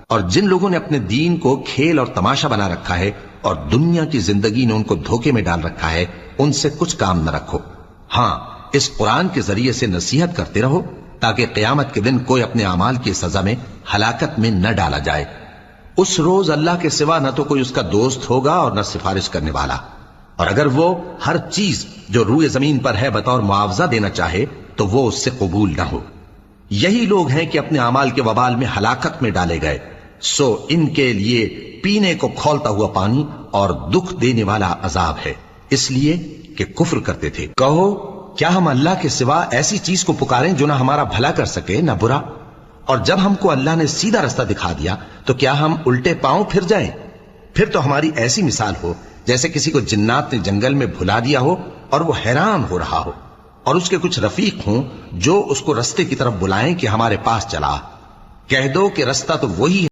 اور جن لوگوں نے اپنے دین کو کھیل اور تماشا بنا رکھا ہے اور دنیا کی زندگی نے ان کو دھوکے میں ڈال رکھا ہے، ان سے کچھ کام نہ رکھو۔ ہاں، اس قرآن کے ذریعے سے نصیحت کرتے رہو تاکہ قیامت کے دن کوئی اپنے اعمال کی سزا میں ہلاکت میں نہ ڈالا جائے۔ اس روز اللہ کے سوا نہ تو کوئی اس کا دوست ہوگا اور نہ سفارش کرنے والا، اور اگر وہ ہر چیز جو روئے زمین پر ہے بطور معاوضہ دینا چاہے تو وہ اس سے قبول نہ ہو۔ یہی لوگ ہیں کہ اپنے اعمال کے وبال میں ہلاکت میں ڈالے گئے، سو ان کے لیے پینے کو کھولتا ہوا پانی اور دکھ دینے والا عذاب ہے، اس لیے کہ کفر کرتے تھے۔ کہو، کیا ہم اللہ کے سوا ایسی چیز کو پکاریں جو نہ ہمارا بھلا کر سکے نہ برا؟ اور جب ہم کو اللہ نے سیدھا رستہ دکھا دیا تو کیا ہم الٹے پاؤں پھر جائیں؟ پھر تو ہماری ایسی مثال ہو جیسے کسی کو جنات نے جنگل میں بھلا دیا ہو اور وہ حیران ہو رہا ہو، اور اس کے کچھ رفیق ہوں جو اس کو رستے کی طرف بلائیں کہ ہمارے پاس چلا۔ کہہ دو کہ رستہ تو وہی ہے